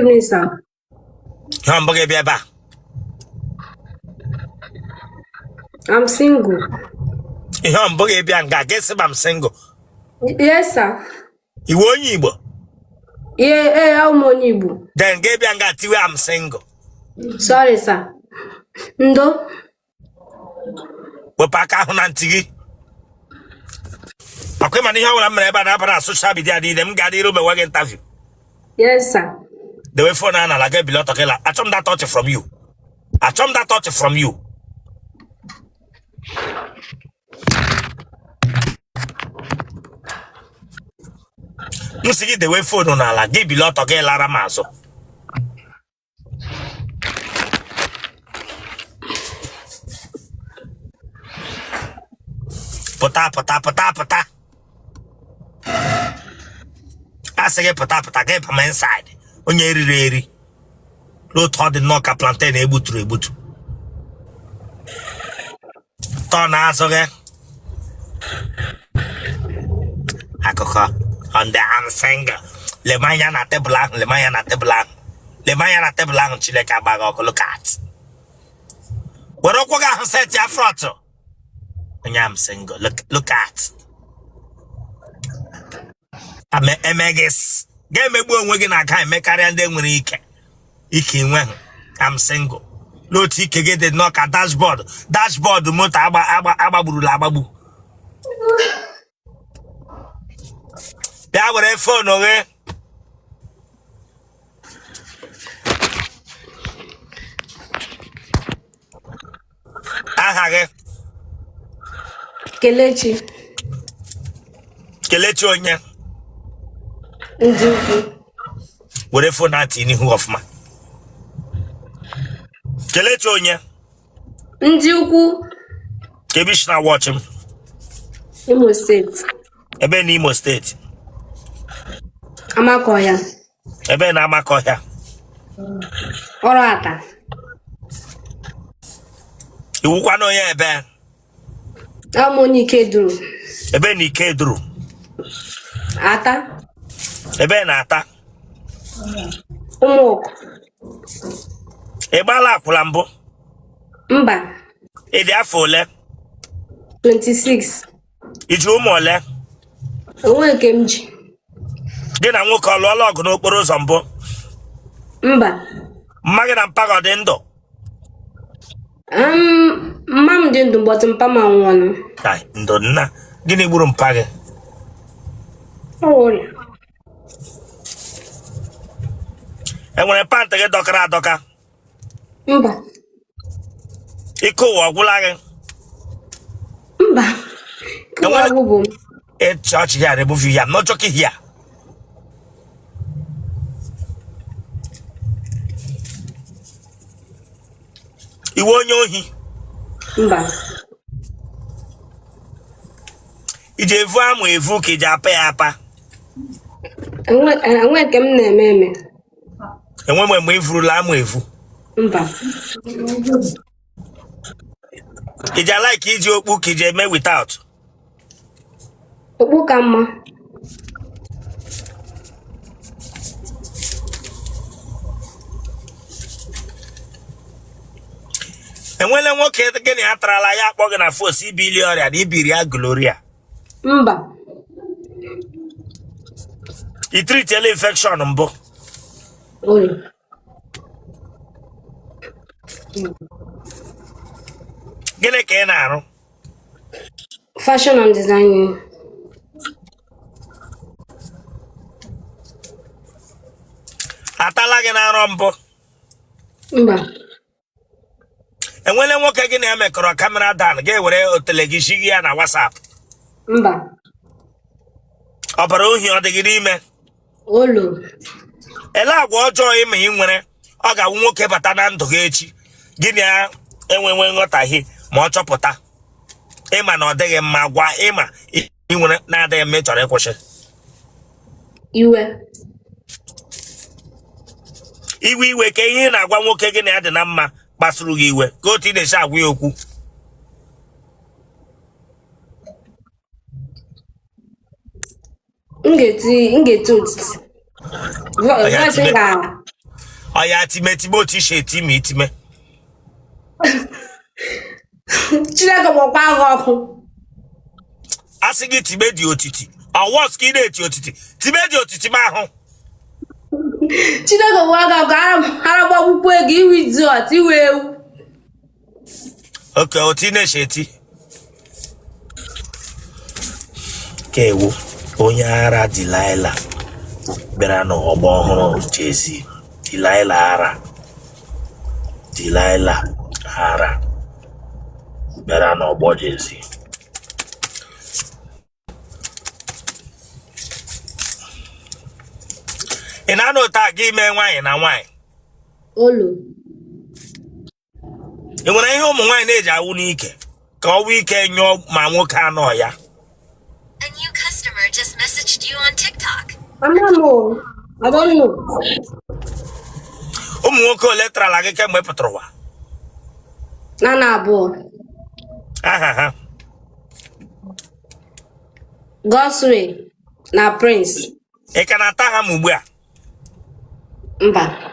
evening, sir. Hamburger Biaba. I'm single. Hamburger Bianga, guess if I'm single. Yes, sir. Iwota Igbo. Yeah, I'm on Igbo. Then get Bianga till I'm single. Sorry, sir. Ndo. Wepaka Aunti. Okay, man, how I'm about social media, them got the room and work interview. Yes, sir. The way for Nana, like a below Tokela. I told that touch from you. I told that touch from you. You see the way for Nana, give below Tokela Ramazo. Pota. I say pota, get from inside. On your reary. No thought the knock a plantain able to. Turn us again. Akoko on the unsinger. Lemayana teblang, Lemayana teblang, Chileka bag look at. What Okwaga said ya frotto? When I'm single, look at. I'm a megas. Get me one wagon I can't make carry and then when he can. I'm single. No ticket get the knock at dashboard. Dashboard the motor ababu. That would have phone away. Kelechi Onya. Ndi. What if for that in who of man? Kelechi Onya. Ndi ukwu. Kebishna watch him. Imo State. Ebe ni Imo State. Amakoya. Ebe na Amakoya. Orata. Iwukwa no ya ebe. Amoni Kedru. Ebe ni Kedru. Ata. Ebe na Ata. Umok. Ebe ala akwụla mbụ. Mba. Ịdị afọ ole? 26. Iji ụmụ ole? Onwe nke m ji. Gị na nwoke ọlụọla ọgụ n'okporo ụzọ mbụ? Mba. Mma gị na mpa gị ọ dị ndụ? Mma m dị ndụ mbọtụ mpa ma nwụọ. Ndụ nna, gịnị gburu mpa gị? Ọrịa. Enwere pantị gị dọkara adọka? Mba. Ike ụwa ọgwụla gị? Mba. Kụwa agwụbụ m. Church here, remove you. I'm not joking here. Iwe onye ohi. Mba. Ije evu amụ evu ka ije apa ya apa. Enwe nke m na-eme. Enwe mgbe ivurula amụ evu. Mba. Ije like iji okpu ka ije eme without. Okpu ka mma. Enwele nwoke gịnị atarala ya akpọ gị na fos ibili ọrịa na ibiri ya gloria. Mba. I treat infection mbụ. Oye. Gịnị ka ị na-arụ? Fashion and design. Atala gị na-arụ mbụ? Mba. Enwele nwoke gị na-emekọrọ kamera dan ga-ewere otele gị shigi ya na WhatsApp. Mba. Ọ bara ohi ọ dịghị n'ime? Olo. Ele agwa ọjọọ ime ị nwere ọ ga-awụ nwoke bata na ndụ gị echi gịnị ya enwenwe nghọtahie ma ọ chọpụta ịma na ọ dịghị mma gwa ịma ị nwere na-adịghị mma ị chọrọ ịkwụsị. Iwe ka ihe ị na-agwa nwoke gị na ya dị na mma kpasuru gị iwe ka otu ị na-esi agwa ya okwu. Ngeti otiti. Voice nga Oya time otishe time. Chineke gbakwa agha ọkụ. Asị gị time dị otiti. Ọwọs ka ị na-eti otiti. Time dị otiti ma ahụ. Chineke gwa agha ọkụ ara gbagbukwu ego iwe idiot iwe ewu. Okay, oti na-esheti. Kewu onye ara Delilah bịara n'ọgbọ ọhụrụ Jezi. Delilah ara bịara n'ọgbọ Jezi. Ị na-anụ taa gị mee nwaanyị na nwaanyị? Olo. Ị nwere ihe ụmụ nwaanyị na-eji awụ n'ike ka ọ wụ ike nyụọ ma nwoke anọ ya? A new customer just messaged you on TikTok. I don't know. Ụmụ nwoke ole tarala gị kemgbe pụtara ụwa? Na abụọ. Aha ha. Gosway na Prince. Ị ka na-ata ha m ugbu a? Mba.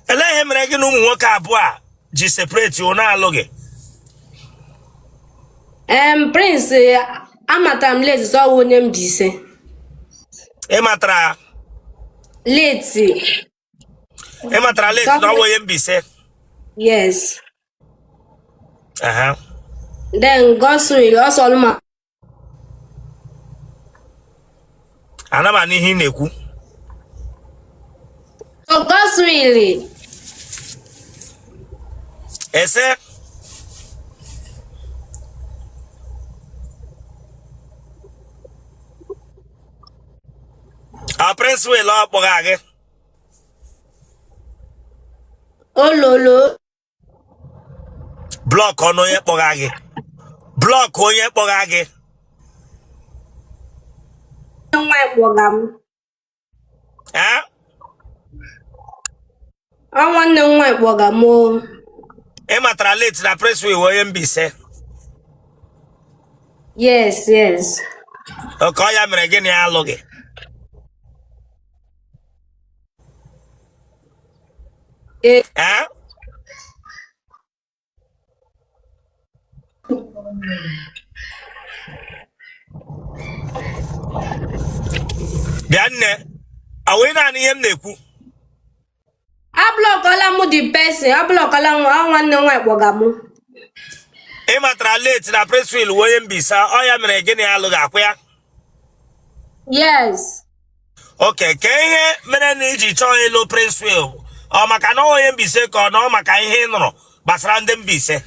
Elee ihe mere gị na ụmụ nwoke abụọ a ji separate ọ na-alụ gị? Prince amatara m late so onye Mbaise. Ị matara Late. na onye Mbaise? Yes. Aha. Then Gosway also Luma. Ana m n'ihe ị na-ekwu. So Gosway. Ese Prince will up gị. Ololo. Block ọnụ onye kpọga gị. Block onye kpọga gị. Nwa ịkpọga m. Nwanne m nwa ịkpọga m. Ị matara late na Prince will onye Mbaise? Yes. Oke ọ ya mere gịnị alụ gị? Bịa nne, awụ naanị ihe m na-ekwu. Ablọkọla m the person, ablọkọla nwanne nwa ịkpọga m. Ị matara late na Prince will onye Mbaise, ọ ya mere gịnị alụ gị akwụ ya? Yes. Okay, ka ihe mere na iji chọọ ịlụ Prince will ọ maka na onye Mbaise ka ọ nọ maka ihe ị nụrụ gbasara ndị Mbaise?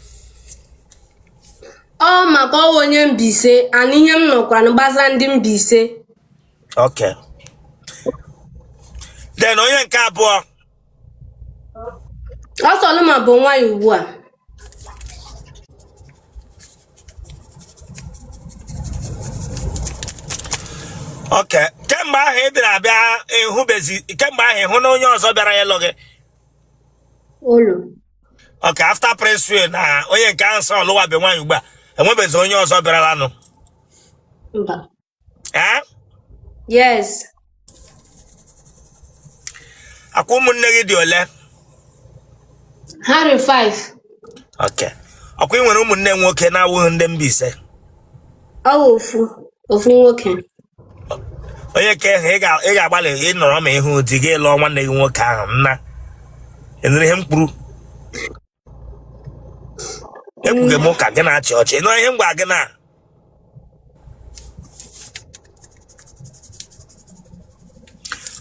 Ọ maka onye Mbaise and ihe m nọkwara gbasara ndị Mbaise. Okay. Then onye nke abụọ? Ọsọlụma bụ nwaanyị ugbu a. Okay, kemgbe ahụ ị bịara abịa ịhụbezi kemgbe ahụ ịhụ na onye ọzọ bịara ya ịlụ gị? Olo. Okay, after Prince will na onye nke ahụ sọ ọlụwa bụ nwaanyị ugbu a enwebezi onye ọzọ bịara lanụ? Mba. Yes. Akwa ụmụnne gị dị ole? Ha dị 5. Okay. Akwa ị nwere ụmụnne nwoke na-awụghị ndị Mbaise? Ọ ofu nwoke. Onye ke ị ga-agbalị ịnọrọ ma ịhụ di gị lụọ nwanne gị nwoke ahụ nna. Ịnụrụ ihe m kwuru? Ekwughị m ka gị na-achị ọchị. Ịnụ ihe m gwa gị na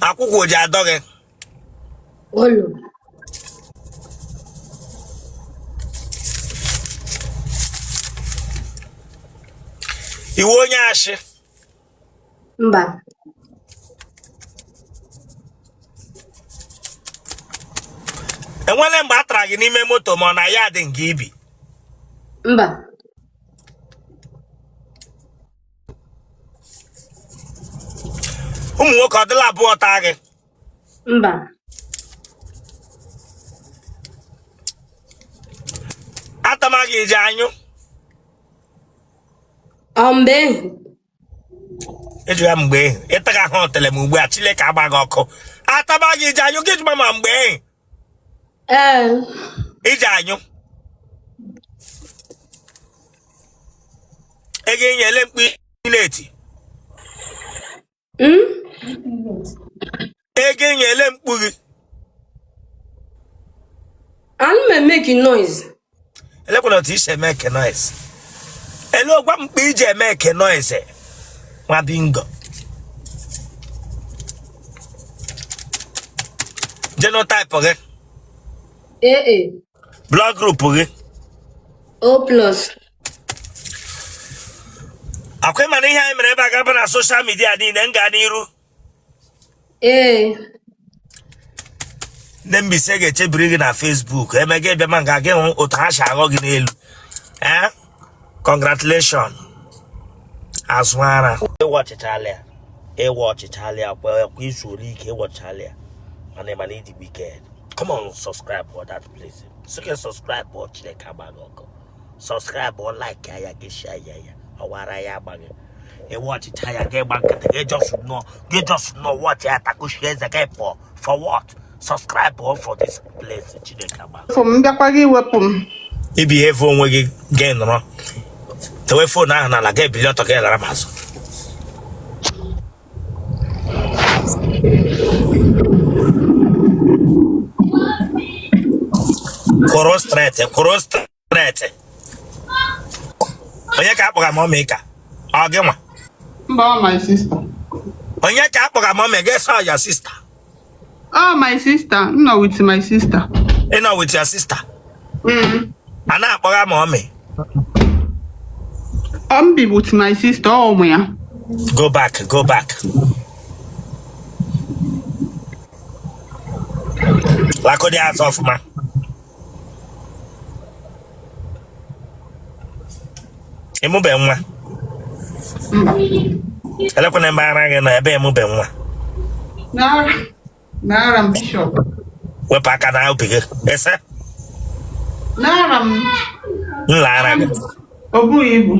akwụkwọ ji adọ gị. Olo. Iwu onye ashị? Mba. Enwere mgbe a tara gị n'ime moto ma ọ na ya dị nke ibi? Mba. Ụmụ nwoke ọ dịla abụọ taa gị? Mba. Atama gị ji anyụ? Mbe. Ejuga mgbe ịtaga ha otele m ugbu a Chineke agbaghị ọkụ. Ataba gị ije anyụ gị mama mgbe. Ije anyụ. Ege nyele mkpi neti. Ege nyele mkpu gị. I'm making noise. Elekwana otu ishe make noise. Elo gwa mkpi ije make noise. Nwa bingo. Genotype gị. AA. Blood group gị. O plus. Akwe mana ihe anyị mere ebe a gaba na social media niile nga n'iru. Ndị Mbaise ga-echebiri gị na Facebook. Emege ebe ma nga gị hụ otu ha si aghọ gị n'elu. Congratulations. Azwara. Watch kwa izu ike watch alia. Mana need the weekend. Come on, subscribe for that place. So can subscribe or check out. Subscribe or like ya get share ya. Awara ya bag. E watch it ya get back. You just know what ya taku shares again for what? Subscribe or for this place. From Biakwagi weapon. If you have one way again, no. The way for now, I get billion to get a mass. Cross straight. Onye ka akpọga ma maker. Ọ gị nwa. Mba, my sister. Onye ka akpọga ma me guess how your sister. Oh, my sister. I'm not with my sister. You know with your sister. Ana akpọga ma me. I'm be with my sister. Oh, my. Go back. Like the ass off man. Emu be nwa. Elekwana mbara gị na ebe emu be nwa. Naram Bishop. Wepụ aka na obi gị. Ese? Naram. Nlara gị. Obu ibu.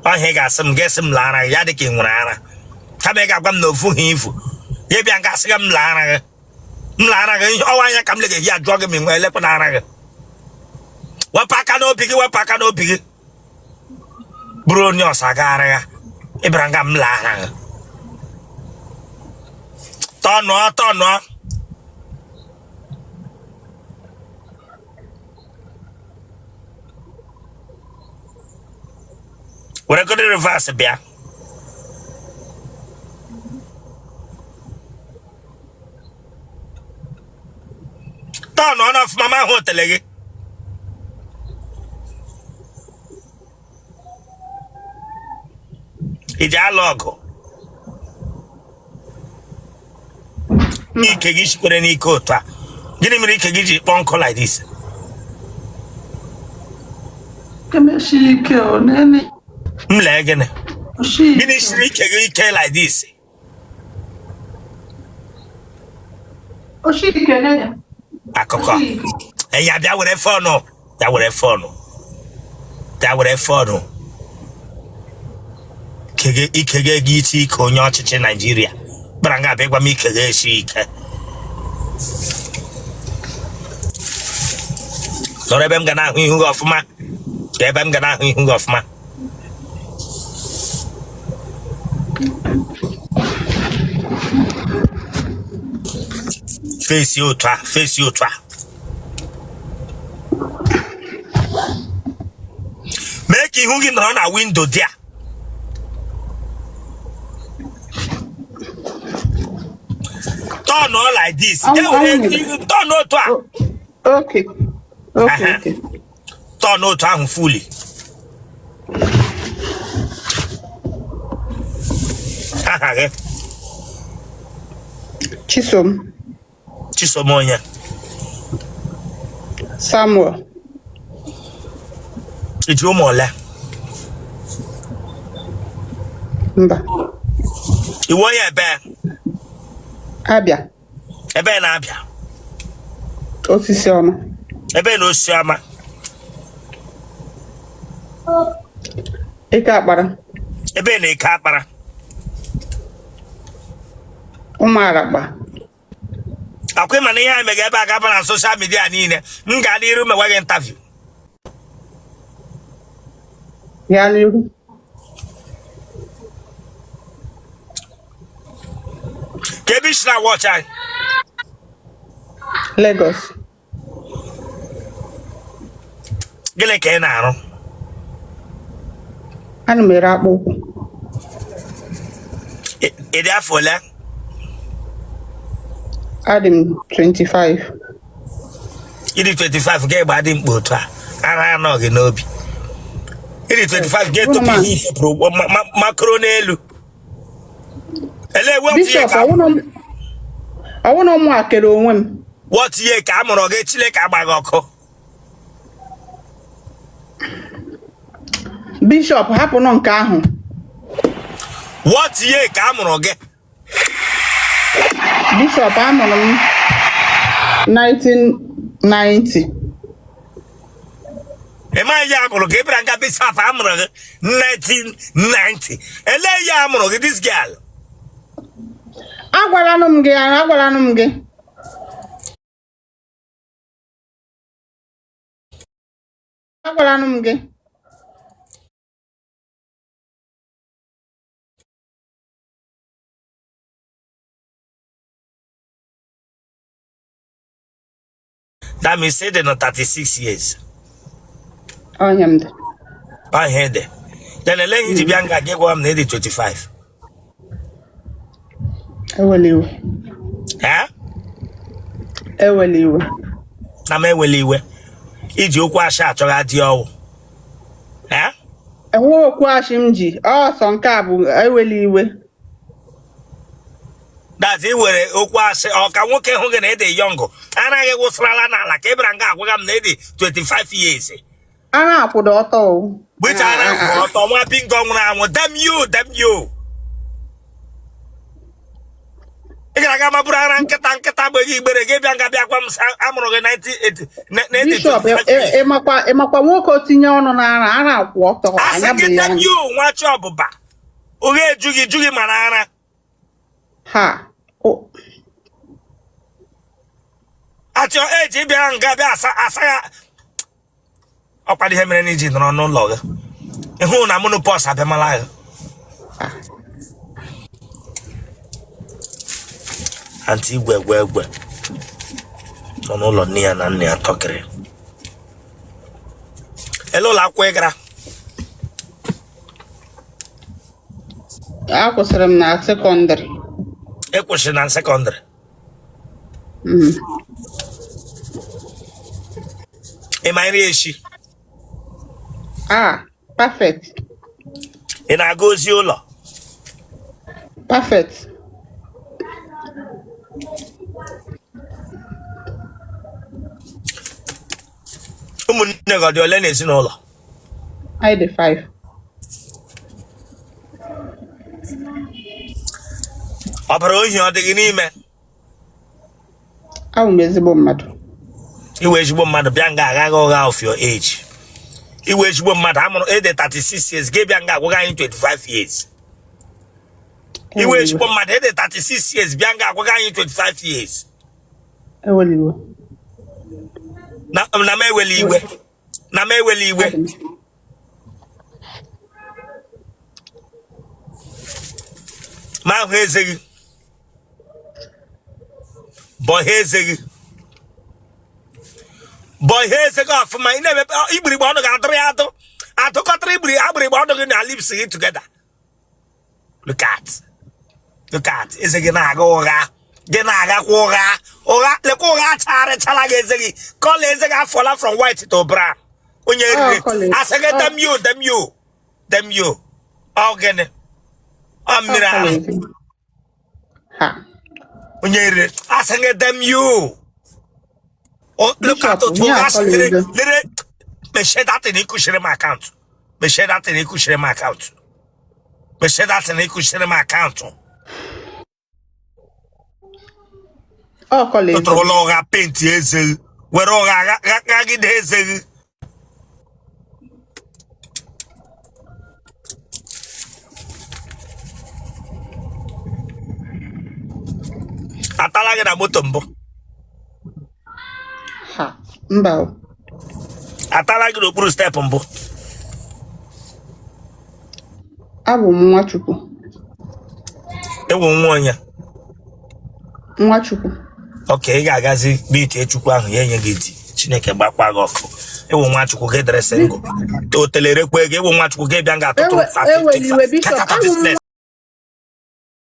Ọhịa ga-asị m ga-esi m lara gị ya dị ka ị nwere ara. Kama ị ga-agwa m na ofu ha ifu. Ya bịa nga asị gị m lara gị. M lara gị ọwa anya ka m lega ya jụọ gị ma ị nwee elekwa na ara gị. Wepụ aka n'obi gị. Bụrụ onye ọsa gara ya. Ị bịara nga m lara gị. Tọnụọ. Were go to reverse bịa. Tọnụọ n'ọfụma ma ahụ otele gị. Iji alụ ọgụ. Ike gị shikwere n'ike otu a. Gịnị mere ike gị ji kpọọ nkụ like this? Kemeshike onene. M lee gịnị? Gịnị shiri ike gị ike like this? Oshike nene. Akụkọ. Ya bịa were fọnụ. Bịa were fọnụ. Ike gị isi ike onye ọchịchị Nigeria. Bara nga abịa gwa m ike gị esi ike. Nọrọ ebe m ga na-ahụ ihu gị ọfụma. Face otu a. Mee ka ihu gị nọrọ na window dị a. Turn on like this. Turn otu a. Okay. Turn otu ahụ fully. Aha gị. Chisom onye. Samuel. Iji ụmụ ole? Mba. Iwu onye ebe? Abia. Ebe na-abịa. Osisi ọma. Ebe na osisi ọma. Eke akpara. Ebe na eke akpara. Umaraba. Akwe mani ya mega ebe aga na social media niile. M ga n'iru mewe interview. Ya n'iru. Kebish na watch I. Lagos. Gele ka ị na-arụ. Ana m ere akpụkwụ. Ị dị afọ ole? Adị m 25. Ịdị 25 ga-egba adị mkpa otu a. Ara anọ gị n'obi. Ịdị 25 ga-etopi ihe ifepụrụ makro n'elu. Ele Bishop, ọwụna ụmụ akere onwe m. What year ka amụrụ gị Chineke agbaghị ọkụ? Bishop, hapụnụ nke ahụ. What year ka amụrụ gị? Bishop, amụrụ m 1990. Emaghị ya amụrụ gị ịbịara nga Bishop amụrụ gị 1990. Ele ya amụrụ gị this girl? Agwalanụ m gị. Agwalanụ m gị. That means say they're not 36 years. Oh, yeah. I heard it. Then ele you bịa nga gị gwa m na ịdị 25. Ewele iwe. Ewele iwe. Na m ewele iwe. Iji okwu asha achọghị adị ọwụ. Enwe okwu ashị m ji. Ọsọ nke a bụ ewele iwe. That's it were okwu asị ọ ka nwoke hụ gị na ịdị yọngụ. Anaghị wụsarala n'ala ka ịbịara nga agwaga m na ịdị 25 years. Ara akwụdo ọtọ. Which ara ọtọ nwa pingo nwụrụ anwụ. Damn you. Ị gara ma bụrụ ara nkịta mgbe gị igbere gị bịa nga bịa gwa m amụrụ gị 1980. Bishop, ịmakwa nwoke otinye ọnụ n'ara ara akwụ ọtọ. Asị gị damn you nwa chi ọbụba. Oge ejughị jughị mana ara. Ha. Achọ eji bịa nga bịa asa ya. Ọkwa ihe mere n'iji nọrọ n'ụlọ gị. Ịhụ na monopos abịamala gị. Aunti Gwegwegwe nọ n'ụlọ nne ya na nne ya tọkịrị. Ele ụlọ akwụkwọ ị gara? Akwụsịrị m na sekọndịrị. Ị kwụsịrị na sekọndịrị? Ị ma nri echi? Perfect. Ị na-aga ozi ụlọ? Perfect. Ụmụnne gị ọ dị ole n'ezinụlọ? I dị 5. Ọ bara ohi ọ dị gị n'ime? Abụ m ezigbo mmadụ. Iwe ezigbo mmadụ bịa nga agaghị ụgha of your age. Iwe ezigbo mmadụ amụrụ ịdị 36 years gị bịa nga agwaghị anyị 25 years. Iwe ezigbo mmadụ ịdị 36 years bịa nga agwaghị anyị 25 years. Ewele iwe. Na m ewele iwe. Na m ewele iwe. Ma ahụ eze gị. Boy eze gị. Boy eze gị ọfụma ị na-emepe igbirigbe ọnụ ga-adụrụ ya adụ. Atụkọtara agbirigbe ọnụ gị na lips gị together. Look at eze gị na-aga ụgha. Gị na-agakwa ụgha. Lekwa ụgha charịchala gị eze gị. Kọla eze gị afọla from white to brown. Onye riri. Asị gị dem you. Ọ gịnị? Ọ mmiri ahụ. Onye riri. Asị gị dem you. Look at it. Meshare that in share my account. Meshare that in share my account. Meshare that in share my account. Oh, colleague. Otro loga penti eze. Wero ga gide eze. Atala gị na moto mbụ. Ha, mba o. Atala gị n'okpuru step mbụ. Abụ m Nwachukwu. Ewu nwa onye. Nwachukwu. Okay, ị ga-agazi biti Chukwu ahụ ya enye gị di. Chineke gbakwa gị ọkụ. Ewu Nwachukwu gị dere single. O telere kwe gị ewu Nwachukwu gị bịa nga atụtụ. Eweliwe bishop.